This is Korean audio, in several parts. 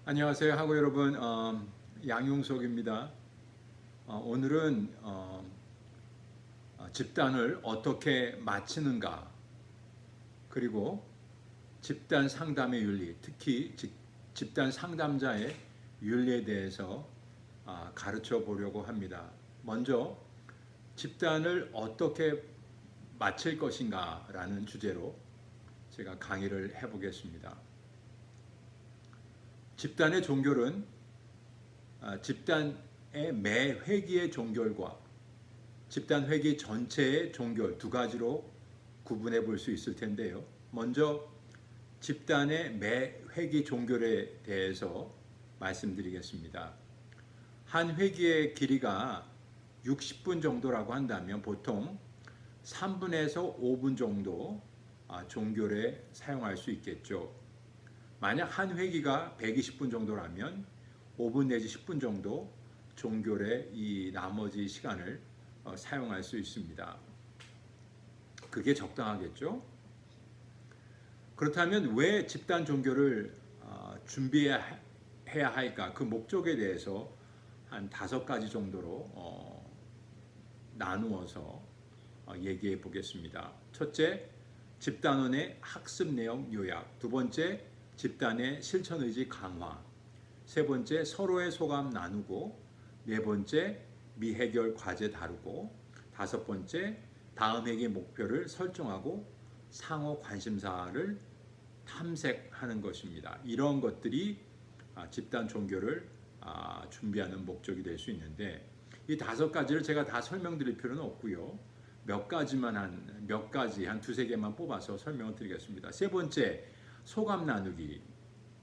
안녕하세요 하고 여러분, 양용석입니다. 오늘은 집단을 어떻게 마치는가, 그리고 집단 상담의 윤리, 특히 집단 상담자의 윤리에 대해서 가르쳐 보려고 합니다. 먼저 집단을 어떻게 마칠 것인가 라는 주제로 제가 강의를 해보겠습니다. 집단의 종결은 집단의 매 회기의 종결과 집단 회기 전체의 종결 두 가지로 구분해 볼 수 있을 텐데요. 먼저 집단의 매 회기 종결에 대해서 말씀드리겠습니다. 한 회기의 길이가 60분 정도라고 한다면 보통 3분에서 5분 정도 종결에 사용할 수 있겠죠. 만약 한 회기가 120분 정도라면 5분 내지 10분 정도 종결에 이 나머지 시간을 사용할 수 있습니다. 그게 적당하겠죠? 그렇다면 왜 집단 종결을 준비해야 할까? 그 목적에 대해서 한 5가지 정도로 나누어서 얘기해 보겠습니다. 첫째, 집단원의 학습 내용 요약. 두 번째, 집단의 실천 의지 강화. 세 번째, 서로의 소감 나누고. 네 번째, 미해결 과제 다루고. 다섯 번째, 다음 회기 목표를 설정하고 상호 관심사를 탐색하는 것입니다. 이런 것들이 집단 종교를 준비하는 목적이 될 수 있는데, 이 5가지를 제가 다 설명드릴 필요는 없고요. 몇 가지 한 두세 개만 뽑아서 설명을 드리겠습니다. 세 번째, 소감 나누기.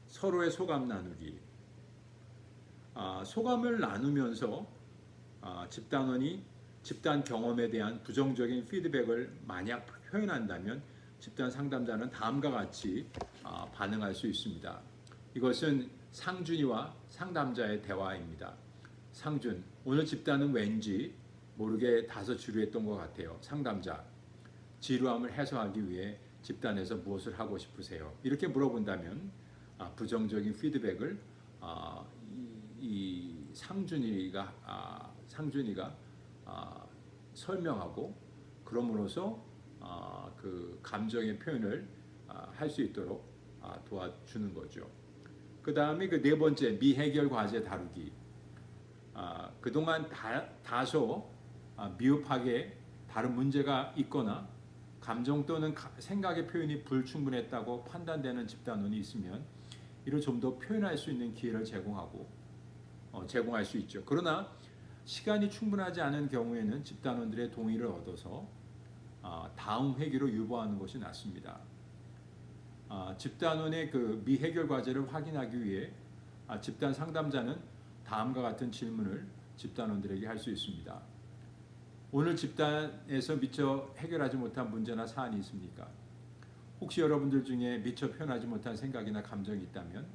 서로의 소감 나누기. 소감을 나누면서 집단원이 집단 경험에 대한 부정적인 피드백을 만약 표현한다면 집단 상담자는 다음과 같이 반응할 수 있습니다. 이것은 상준이와 상담자의 대화입니다. 상준, 오늘 집단은 왠지 모르게 다소 지루했던 것 같아요. 상담자, 지루함을 해소하기 위해 집단에서 무엇을 하고 싶으세요? 이렇게 물어본다면 부정적인 피드백을 이 상준이가 설명하고, 그럼으로써 그 감정의 표현을 할 수 있도록 도와주는 거죠. 그 다음에 그 네 번째, 미해결 과제 다루기. 그동안 다소 미흡하게 다른 문제가 있거나 감정 또는 생각의 표현이 불충분했다고 판단되는 집단원이 있으면 이를 좀 더 표현할 수 있는 기회를 제공할 수 있죠. 그러나 시간이 충분하지 않은 경우에는 집단원들의 동의를 얻어서 다음 회기로 유보하는 것이 낫습니다. 집단원의 그 미해결 과제를 확인하기 위해 집단 상담자는 다음과 같은 질문을 집단원들에게 할 수 있습니다. 오늘 집단에서 미처 해결하지 못한 문제나 사안이 있습니까? 혹시 여러분들 중에 미처 표현하지 못한 생각이나 감정이 있다면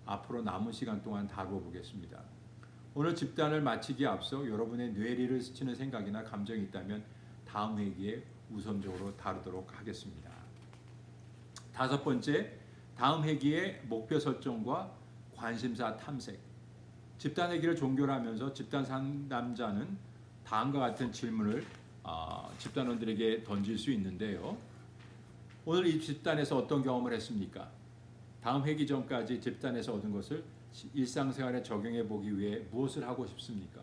앞으로 남은 시간 동안 다루어 보겠습니다. 오늘 집단을 마치기에 앞서 여러분의 뇌리를 스치는 생각이나 감정이 있다면 다음 회기에 우선적으로 다루도록 하겠습니다. 다섯 번째, 다음 회기의 목표 설정과 관심사 탐색. 집단 회기를 종결하면서 집단 상담자는 다음과 같은 질문을 집단원들에게 던질 수 있는데요. 오늘 이 집단에서 어떤 경험을 했습니까? 다음 회기 전까지 집단에서 얻은 것을 일상생활에 적용해 보기 위해 무엇을 하고 싶습니까?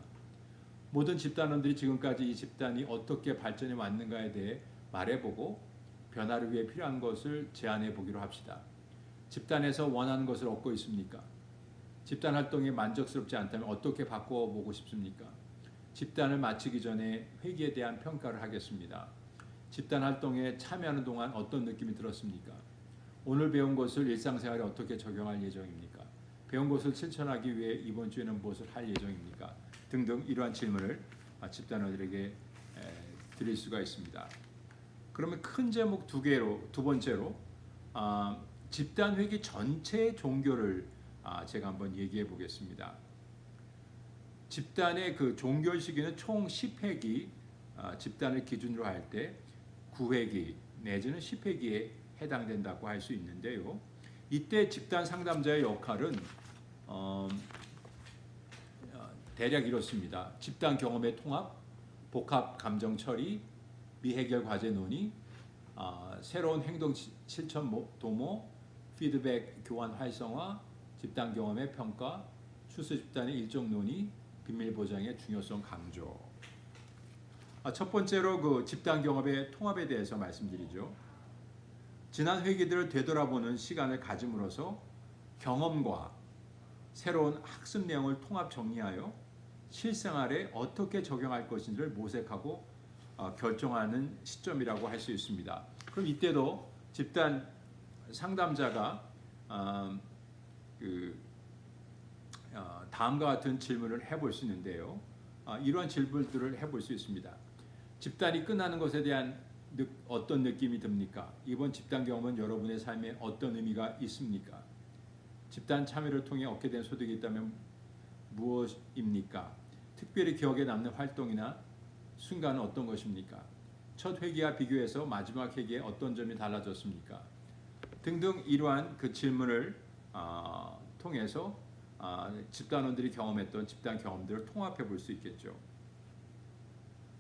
모든 집단원들이 지금까지 이 집단이 어떻게 발전해 왔는가에 대해 말해보고 변화를 위해 필요한 것을 제안해 보기로 합시다. 집단에서 원하는 것을 얻고 있습니까? 집단 활동이 만족스럽지 않다면 어떻게 바꿔보고 싶습니까? 집단을 마치기 전에 회기에 대한 평가를 하겠습니다. 집단 활동에 참여하는 동안 어떤 느낌이 들었습니까? 오늘 배운 것을 일상생활에 어떻게 적용할 예정입니까? 배운 것을 실천하기 위해 이번 주에는 무엇을 할 예정입니까? 등등 이러한 질문을 집단원들에게 드릴 수가 있습니다. 그러면 큰 제목 두 번째로 집단 회기 전체의 종교를 제가 한번 얘기해 보겠습니다. 집단의 그 종결 시기는 총 10회기, 집단을 기준으로 할 때 9회기 내지는 10회기에 해당된다고 할 수 있는데요. 이때 집단 상담자의 역할은 어, 대략 이렇습니다. 집단 경험의 통합, 복합 감정 처리, 미해결 과제 논의, 새로운 행동 실천 도모, 피드백 교환 활성화, 집단 경험의 평가, 추수 집단의 일정 논의, 비밀 보장의 중요성 강조. 첫 번째로 그 집단 경험의 통합에 대해서 말씀드리죠. 지난 회기들을 되돌아보는 시간을 가짐으로써 경험과 새로운 학습 내용을 통합 정리하여 실생활에 어떻게 적용할 것인지를 모색하고 결정하는 시점이라고 할 수 있습니다. 그럼 이때도 집단 상담자가 다음과 같은 질문을 해볼 수 있는데요. 이러한 질문들을 해볼 수 있습니다. 집단이 끝나는 것에 대한 어떤 느낌이 듭니까? 이번 집단 경험은 여러분의 삶에 어떤 의미가 있습니까? 집단 참여를 통해 얻게 된 소득이 있다면 무엇입니까? 특별히 기억에 남는 활동이나 순간은 어떤 것입니까? 첫 회기와 비교해서 마지막 회기에 어떤 점이 달라졌습니까? 등등 이러한 그 질문을 통해서 집단원들이 경험했던 집단 경험들을 통합해 볼 수 있겠죠.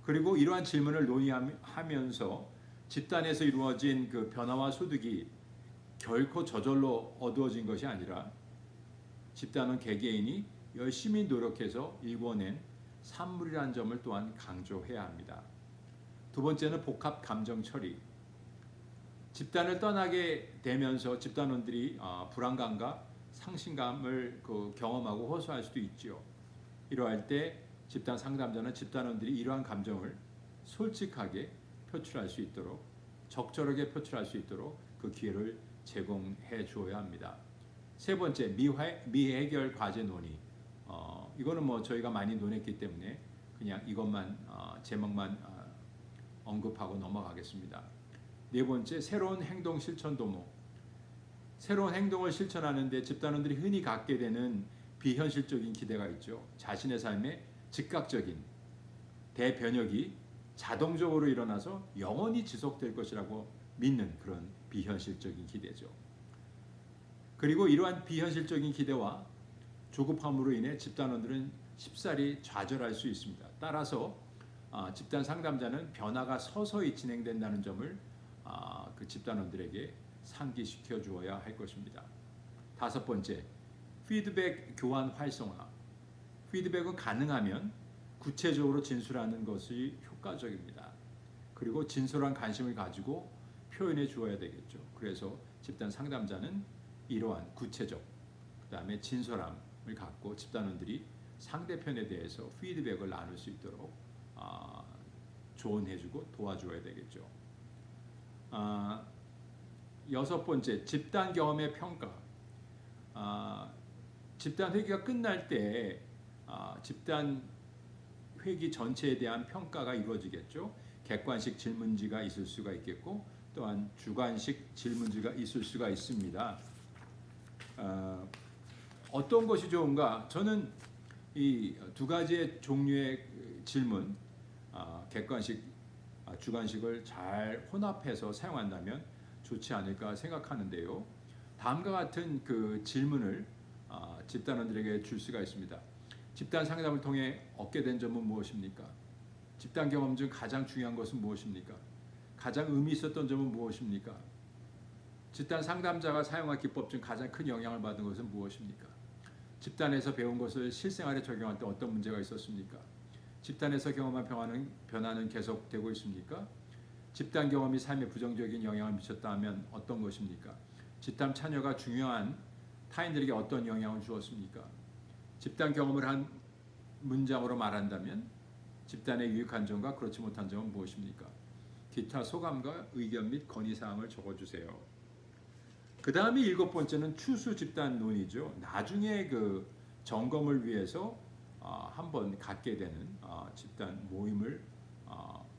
그리고 이러한 질문을 논의하면서 집단에서 이루어진 그 변화와 소득이 결코 저절로 얻어진 것이 아니라 집단은 개개인이 열심히 노력해서 일궈낸 산물이라는 점을 또한 강조해야 합니다. 두 번째는 복합 감정 처리. 집단을 떠나게 되면서 집단원들이 불안감과 상실감을 경험하고 호소할 수도 있죠. 이러할 때 집단 상담자는 집단원들이 이러한 감정을 솔직하게 표출할 수 있도록 적절하게 표출할 수 있도록 그 기회를 제공해 주어야 합니다. 세 번째, 미해결 과제 논의. 이거는 뭐 저희가 많이 논했기 때문에 그냥 이것만 제목만 언급하고 넘어가겠습니다. 네 번째, 새로운 행동 실천 도모. 새로운 행동을 실천하는데 집단원들이 흔히 갖게 되는 비현실적인 기대가 있죠. 자신의 삶에 즉각적인 대변혁이 자동적으로 일어나서 영원히 지속될 것이라고 믿는 그런 비현실적인 기대죠. 그리고 이러한 비현실적인 기대와 조급함으로 인해 집단원들은 쉽사리 좌절할 수 있습니다. 따라서 집단 상담자는 변화가 서서히 진행된다는 점을 그 집단원들에게 상기시켜 주어야 할 것입니다. 다섯 번째, 피드백 교환 활성화. 피드백은 가능하면 구체적으로 진술하는 것이 효과적입니다. 그리고 진솔한 관심을 가지고 표현해 주어야 되겠죠. 그래서 집단 상담자는 이러한 구체적, 그 다음에 진솔함을 갖고 집단원들이 상대편에 대해서 피드백을 나눌 수 있도록 조언해주고 도와줘야 되겠죠. 여섯 번째, 집단 경험의 평가. 집단 회기가 끝날 때 집단 회기 전체에 대한 평가가 이루어지겠죠. 객관식 질문지가 있을 수가 있겠고 또한 주관식 질문지가 있을 수가 있습니다. 어떤 것이 좋은가? 저는 이 두 가지의 종류의 질문, 객관식, 주관식을 잘 혼합해서 사용한다면 좋지 않을까 생각하는데요. 다음과 같은 그 질문을 집단원들에게 줄 수가 있습니다. 집단 상담을 통해 얻게 된 점은 무엇입니까? 집단 경험 중 가장 중요한 것은 무엇입니까? 가장 의미 있었던 점은 무엇입니까? 집단 상담자가 사용한 기법 중 가장 큰 영향을 받은 것은 무엇입니까? 집단에서 배운 것을 실생활에 적용할 때 어떤 문제가 있었습니까? 집단에서 경험한 변화는 계속되고 있습니까? 집단 경험이 삶에 부정적인 영향을 미쳤다 하면 어떤 것입니까? 집단 참여가 중요한 타인들에게 어떤 영향을 주었습니까? 집단 경험을 한 문장으로 말한다면 집단의 유익한 점과 그렇지 못한 점은 무엇입니까? 기타 소감과 의견 및 건의사항을 적어주세요. 그 다음에 일곱 번째는 추수 집단 논의죠. 나중에 그 점검을 위해서 한번 갖게 되는 집단 모임을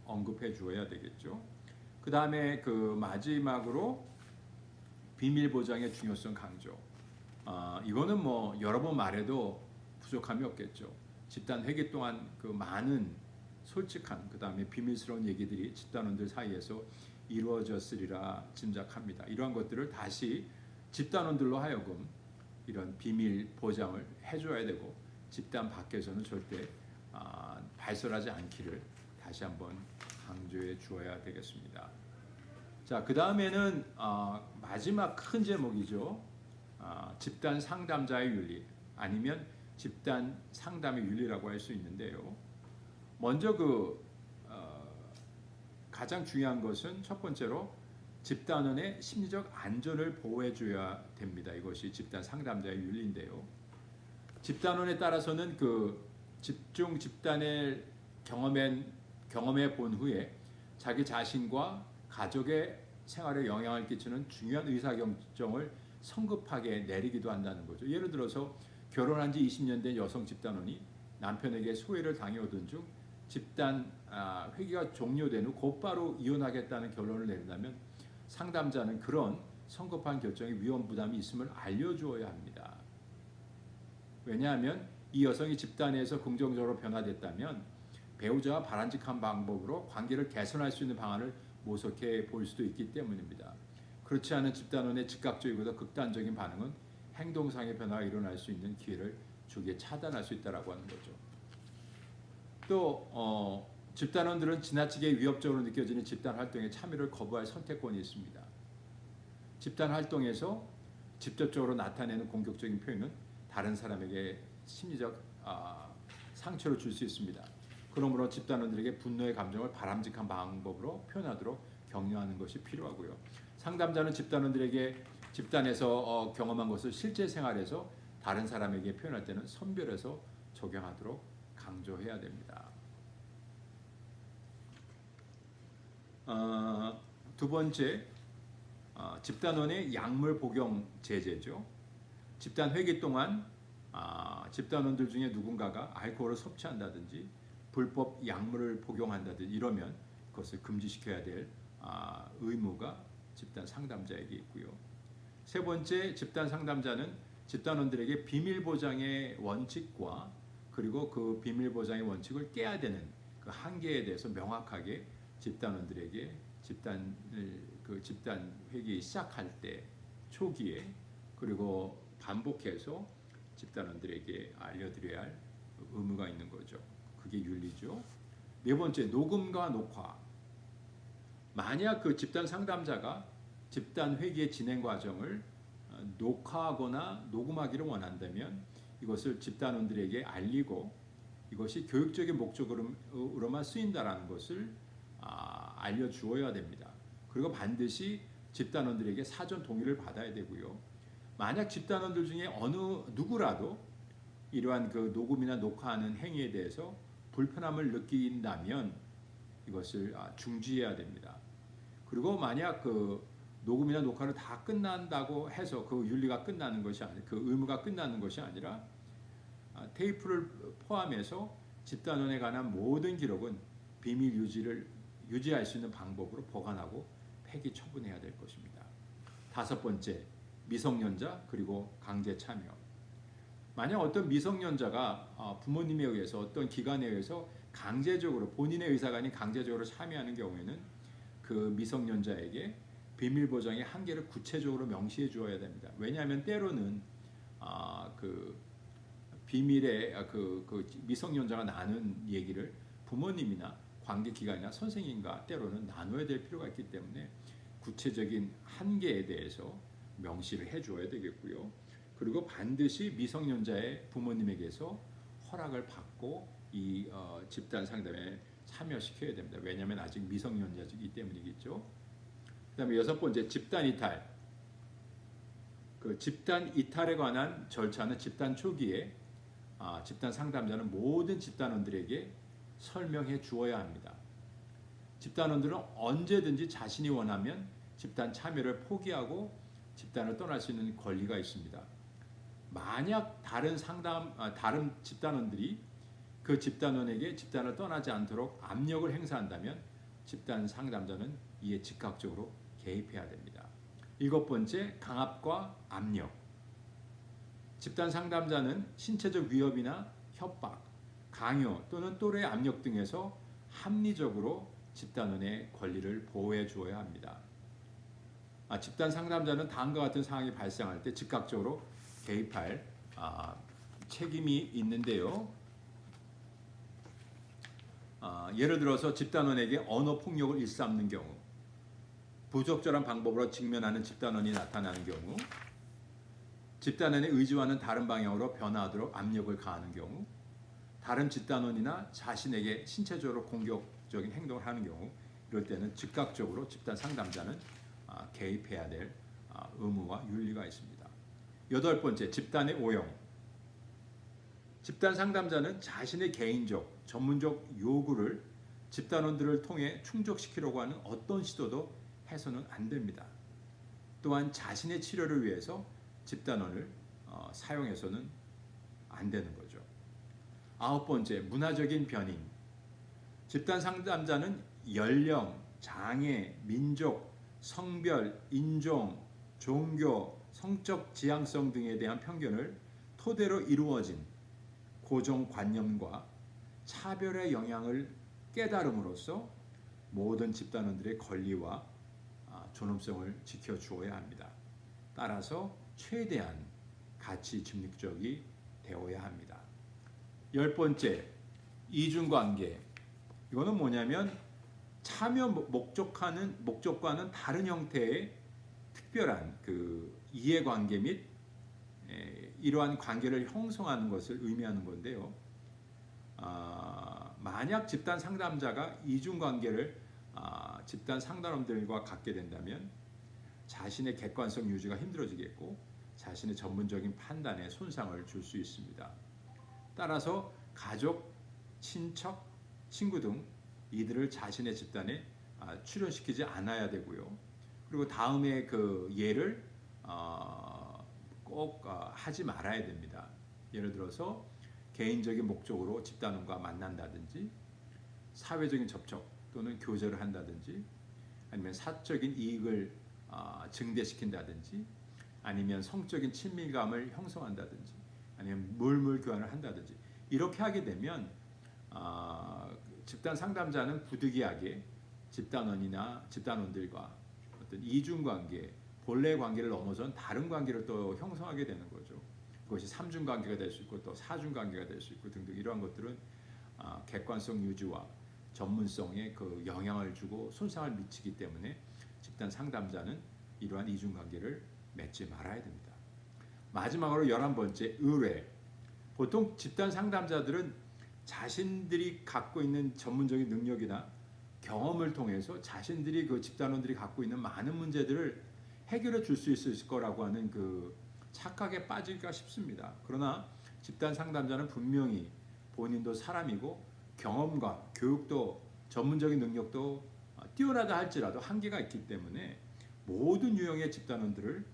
언급해 주어야 되겠죠. 그 다음에 그 마지막으로 비밀 보장의 중요성 강조. 이거는 뭐 여러 번 말해도 부족함이 없겠죠. 집단 회기 동안 그 많은 솔직한 그 다음에 비밀스러운 얘기들이 집단원들 사이에서 이루어졌으리라 짐작합니다. 이러한 것들을 다시 집단원들로 하여금 이런 비밀 보장을 해줘야 되고 집단 밖에서는 절대 발설하지 않기를 다시 한번 강조해 주어야 되겠습니다. 자, 그 다음에는 마지막 큰 제목이죠. 집단 상담자의 윤리 아니면 집단 상담의 윤리라고 할 수 있는데요. 먼저 가장 중요한 것은 첫 번째로 집단원의 심리적 안전을 보호해줘야 됩니다. 이것이 집단 상담자의 윤리인데요. 집단원에 따라서는 집중 집단을 경험해 본 후에 자기 자신과 가족의 생활에 영향을 끼치는 중요한 의사결정을 성급하게 내리기도 한다는 거죠. 예를 들어서 결혼한 지 20년 된 여성 집단원이 남편에게 소외를 당해오던 중 집단 회기가 종료된 후 곧바로 이혼하겠다는 결론을 내린다면 상담자는 그런 성급한 결정에 위험 부담이 있음을 알려주어야 합니다. 왜냐하면 이 여성이 집단에서 긍정적으로 변화됐다면 배우자와 바람직한 방법으로 관계를 개선할 수 있는 방안을 모색해 볼 수도 있기 때문입니다. 그렇지 않은 집단원의 즉각적이고 극단적인 반응은 행동상의 변화가 일어날 수 있는 기회를 주기에 차단할 수 있다고 하는 거죠. 또 집단원들은 지나치게 위협적으로 느껴지는 집단 활동에 참여를 거부할 선택권이 있습니다. 집단 활동에서 직접적으로 나타내는 공격적인 표현은 다른 사람에게 심리적 상처를 줄 수 있습니다. 그러므로 집단원들에게 분노의 감정을 바람직한 방법으로 표현하도록 격려하는 것이 필요하고요. 상담자는 집단원들에게 집단에서 경험한 것을 실제 생활에서 다른 사람에게 표현할 때는 선별해서 적용하도록 강조해야 됩니다. 두 번째, 집단원의 약물 복용 제재죠. 집단 회기 동안 집단원들 중에 누군가가 알코올을 섭취한다든지 불법 약물을 복용한다든지 이러면 그것을 금지시켜야 될 의무가 집단 상담자에게 있고요. 세 번째, 집단 상담자는 집단원들에게 비밀 보장의 원칙과 그리고 그 비밀 보장의 원칙을 깨야 되는 그 한계에 대해서 명확하게 집단원들에게 집단 회기 시작할 때 초기에 그리고 반복해서 집단원들에게 알려드려야 할 의무가 있는 거죠. 그게 윤리죠. 네 번째, 녹음과 녹화. 만약 그 집단 상담자가 집단 회기의 진행 과정을 녹화하거나 녹음하기를 원한다면 이것을 집단원들에게 알리고 이것이 교육적인 목적으로만 쓰인다라는 것을 알려주어야 됩니다. 그리고 반드시 집단원들에게 사전 동의를 받아야 되고요. 만약 집단원들 중에 어느 누구라도 이러한 그 녹음이나 녹화하는 행위에 대해서 불편함을 느낀다면 이것을 중지해야 됩니다. 그리고 만약 그 녹음이나 녹화를 다 끝난다고 해서 그 윤리가 끝나는 것이 아니, 그 의무가 끝나는 것이 아니라 테이프를 포함해서 집단원에 관한 모든 기록은 비밀 유지할 수 있는 방법으로 보관하고 폐기 처분해야 될 것입니다. 다섯 번째, 미성년자 그리고 강제 참여. 만약 어떤 미성년자가 부모님에 의해서 어떤 기관에 의해서 강제적으로 본인의 의사가 아닌 강제적으로 참여하는 경우에는 그 미성년자에게 비밀 보장의 한계를 구체적으로 명시해 주어야 됩니다. 왜냐하면 때로는 그 비밀의 그 미성년자가 나눈 얘기를 부모님이나 관계기관이나 선생님과 때로는 나눠야 될 필요가 있기 때문에 구체적인 한계에 대해서 명시를 해주어야 되겠고요. 그리고 반드시 미성년자의 부모님에게서 허락을 받고 이 집단 상담에 참여시켜야 됩니다. 왜냐하면 아직 미성년자이기 때문이겠죠. 그다음에 여섯 번째, 집단 이탈. 그 집단 이탈에 관한 절차는 집단 초기에 집단 상담자는 모든 집단원들에게 설명해 주어야 합니다. 집단원들은 언제든지 자신이 원하면 집단 참여를 포기하고 집단을 떠날 수 있는 권리가 있습니다. 만약 다른 집단원들이 그 집단원에게 집단을 떠나지 않도록 압력을 행사한다면 집단 상담자는 이에 즉각적으로 개입해야 됩니다. 일곱 번째, 강압과 압력. 집단 상담자는 신체적 위협이나 협박, 강요 또는 또래의 압력 등에서 합리적으로 집단원의 권리를 보호해 주어야 합니다. 집단 상담자는 다음과 같은 상황이 발생할 때 즉각적으로 개입할 책임이 있는데요. 예를 들어서 집단원에게 언어 폭력을 일삼는 경우, 부적절한 방법으로 직면하는 집단원이 나타나는 경우, 집단원의 의지와는 다른 방향으로 변화하도록 압력을 가하는 경우, 다른 집단원이나 자신에게 신체적으로 공격적인 행동을 하는 경우, 이럴 때는 즉각적으로 집단 상담자는 개입해야 될 의무와 윤리가 있습니다. 8번째, 집단의 오용. 집단 상담자는 자신의 개인적, 전문적 요구를 집단원들을 통해 충족시키려고 하는 어떤 시도도 해서는 안 됩니다. 또한 자신의 치료를 위해서 집단원을 사용해서는 안 되는 거죠. 9번째, 문화적인 변인. 집단 상담자는 연령, 장애, 민족, 성별, 인종, 종교, 성적 지향성 등에 대한 편견을 토대로 이루어진 고정관념과 차별의 영향을 깨달음으로써 모든 집단원들의 권리와 존엄성을 지켜주어야 합니다. 따라서 최대한 가치 중립적이 되어야 합니다. 10번째, 이중관계. 이거는 뭐냐면 참여 목적과는 다른 형태의 특별한 이해관계 및 이러한 관계를 형성하는 것을 의미하는 건데요. 만약 집단 상담자가 이중관계를 집단 상담원들과 갖게 된다면 자신의 객관성 유지가 힘들어지겠고 자신의 전문적인 판단에 손상을 줄 수 있습니다. 따라서 가족, 친척, 친구 등 이들을 자신의 집단에 출연시키지 않아야 되고요. 그리고 다음에 그 예를 꼭 하지 말아야 됩니다. 예를 들어서 개인적인 목적으로 집단원과 만난다든지 사회적인 접촉 또는 교제를 한다든지 아니면 사적인 이익을 증대시킨다든지 아니면 성적인 친밀감을 형성한다든지 아니면 물물 교환을 한다든지 이렇게 하게 되면 집단 상담자는 부득이하게 집단원이나 집단원들과 어떤 이중관계, 본래 관계를 넘어선 다른 관계를 또 형성하게 되는 거죠. 그것이 삼중관계가 될 수 있고 또 사중관계가 될 수 있고 등등 이러한 것들은 객관성 유지와 전문성에 그 영향을 주고 손상을 미치기 때문에 집단 상담자는 이러한 이중관계를 맺지 말아야 됩니다. 마지막으로 11번째, 의뢰. 보통 집단 상담자들은 자신들이 갖고 있는 전문적인 능력이나 경험을 통해서 자신들이 그 집단원들이 갖고 있는 많은 문제들을 해결해 줄 수 있을 거라고 하는 그 착각에 빠질까 싶습니다. 그러나 집단 상담자는 분명히 본인도 사람이고 경험과 교육도 전문적인 능력도 뛰어나다 할지라도 한계가 있기 때문에 모든 유형의 집단원들을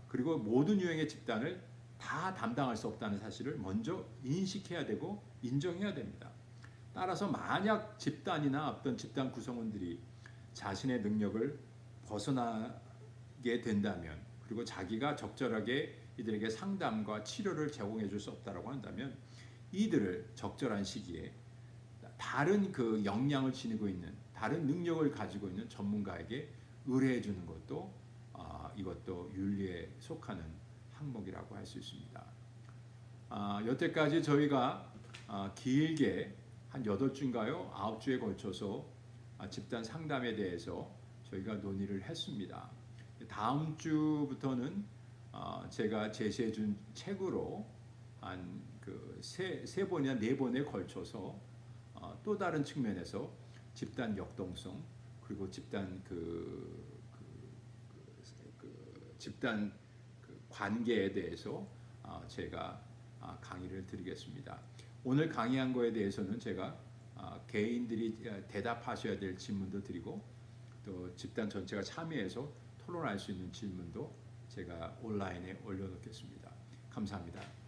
그리고 모든 유형의 집단을 다 담당할 수 없다는 사실을 먼저 인식해야 되고 인정해야 됩니다. 따라서 만약 집단이나 어떤 집단 구성원들이 자신의 능력을 벗어나게 된다면 그리고 자기가 적절하게 이들에게 상담과 치료를 제공해 줄 수 없다고 한다면 이들을 적절한 시기에 다른 그 역량을 지니고 있는 다른 능력을 가지고 있는 전문가에게 의뢰해 주는 것도 이것도 윤리에 속하는 항목이라고 할 수 있습니다. 여태까지 저희가 길게 한 8주인가요? 9주에 걸쳐서 집단 상담에 대해서 저희가 논의를 했습니다. 다음 주부터는 제가 제시해 준 책으로 한 세 번이나 4번에 걸쳐서 또 다른 측면에서 집단 역동성 그리고 집단 집단 관계에 대해서 제가 강의를 드리겠습니다. 오늘 강의한 거에 대해서는 제가 개인들이 대답하셔야 될 질문도 드리고 또 집단 전체가 참여해서 토론할 수 있는 질문도 제가 온라인에 올려놓겠습니다. 감사합니다.